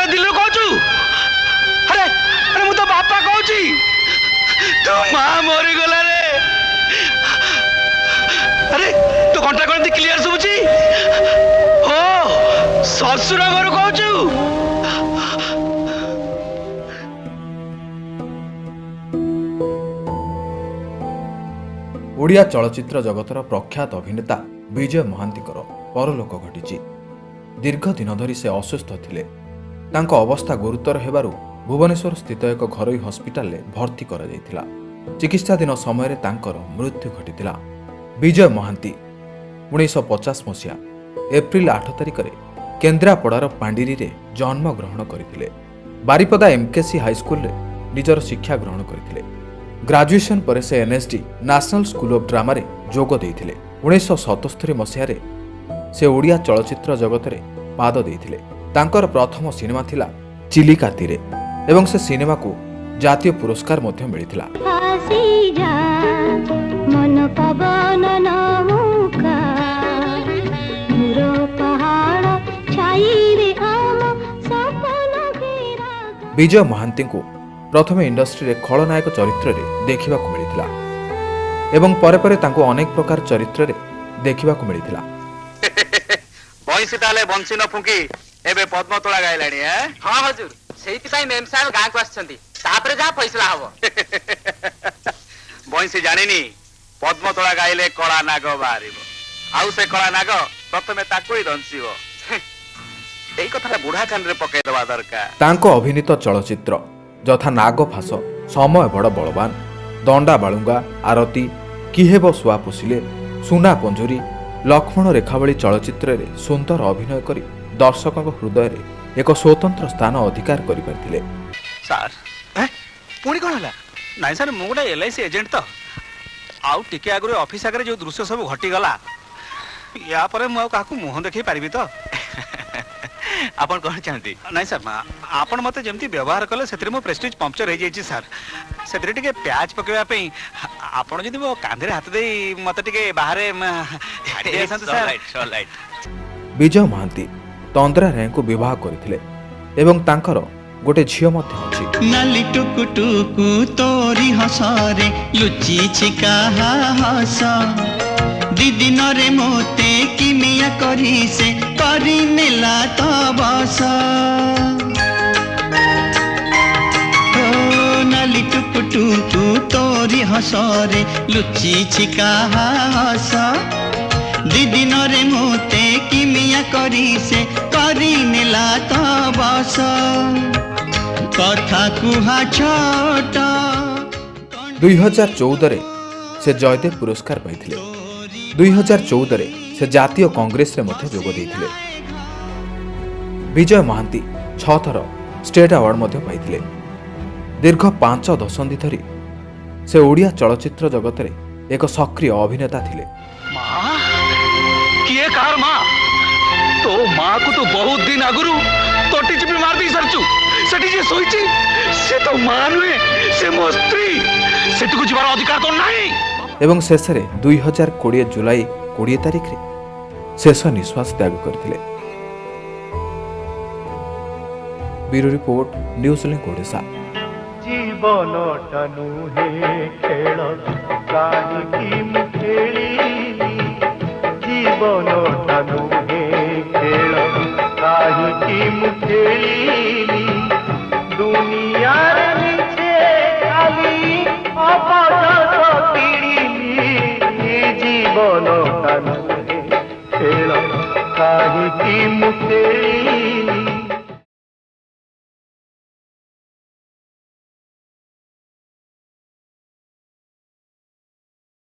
अरे दिल्ली कहू अरे अरे मु तो बापा कहूची तो माँ मरी गला रे। अरे तो घंटा कौन क्लियर सुबुची ओ ससुर घर कहू। ओडिया चलचित्र जगतर प्रख्यात अभिनेता विजय महांतीकर परलोक घटी। दीर्घ दिन धरी से असुस्थ थिले। तांको अवस्था गुरुतर हेबारु भुवनेश्वर स्थित एक घरोई हस्पिटाल भर्ती करा जायतिला। चिकित्साधीन समय तांकर मृत्यु घटितिला। विजय महांती 1950 मसीहा एप्रिल 8 तारिख में केन्द्रापड़ार पांडिरी रे जन्म ग्रहण करथिले। बारिपदा एमकेसी हाईस्कूल रे निजर शिक्षा ग्रहण करथिले। ग्रेजुएशन पर से NSD national school of drama रे जोग देइथिले। 1977 मसीहा रे से ओडिया चलचित्र जगत रे पाद देइथिले। तांकर प्रथम सिनेमा थिला चिलिका तीरे एवं से सिनेमा को जातीय पुरस्कार मध्य मिलिथिला। विजय महांती को प्रथम इंडस्ट्री रे खलनायक चरित्र रे देखिबा को मिलिथिला एवं परे परे तांको अनेक प्रकार चरित्र रे देखिबा को मिलिथिला। बंसी ताले बंसी न फुंकी एबे पद्मतोला गाइलाणी। हां हुजूर सेहिति पई मेम साहब गां को आछंती तापरे जा फैसला हबो। बंसी जानिनी पद्मतोला गाइले कळा नाग बारिबो आउ से कळा नाग प्रथमे ताको ही दंसीबो। एई कथा बुढ़ा कान रे पके दवा दरकार। तांको अभिनीत चलचित्र जथा नागफास, समय बड़ बलवान, दंडा बालुंगा, आरती, किहेब सुआ पोषिले, सुना पंजुरी, लक्ष्मण रेखा भली चलचित्र रे सुंदर अभिनय करी दर्शकों हृदय रे एक स्वतंत्र स्थान अधिकार करि परथिले। सर पुणी कौन है? नाई सर मु गोटे एलआईसी एजेंट तो आउ टिके आगु ऑफिस आगे जो दृश्य सब घटी गला या पर मु काकू मुह देखै पारिबी तो आपण कौन चाहती? नाई सर आपण मते जेमती व्यवहार कले सेतरे मो प्रेस्टीज पंक्चर हो जाइए सर। सेतरे टिके प्याज पकेवा पे आपण जदी मो कांधे हाथ दे मते टिके बाहरे सर। विजय महांती तंद्रा राय को विवाह करथिले एवं तांकर गोटे झियो मध्य अछि। नाली टुकु टुकु तोरी हसरे लुचि छिका हस दीदी नरे मोते किमिया करी से करी नेला तो बस। ओ नाली टुकु टुकु तोरी हसरे लुचि छिका हस दीदी नरे मोते किमिया करी से करी नेला तो बस। कथा कुहा छोट 2014 रे से जयदेव पुरस्कार पाइथिले। 2014 रे से जातीय कांग्रेस रे मध्य जोग देइथिले। विजय महांती 6 थर स्टेट अवार्ड मध्य पाइथिले। दीर्घ 5 दशंधि धरी से ओडिया चलचित्र जगत रे एक सक्रिय अभिनेता थिले। मां किए कार मां तो मां को तो बहुत दिन आगुरु तोटी चिपी मार दी सरचू सेठी जे सोईची से तो मां नुहे से मो स्त्री सेठी को जीवार अधिकार तो नहीं। एवं शेष रे 2020 जुलाई 20 तारिख रे शेष निश्वास त्याग करथिले। Bureau report news link Odisha. जीवन टानु हे खेल काहिकी मुखेली जीवन टानु हे खेल काहिकी मुखेली दुनिया रे नीचे खाली अपजत पीड़ी जीवन टानु हे खेल काहिकी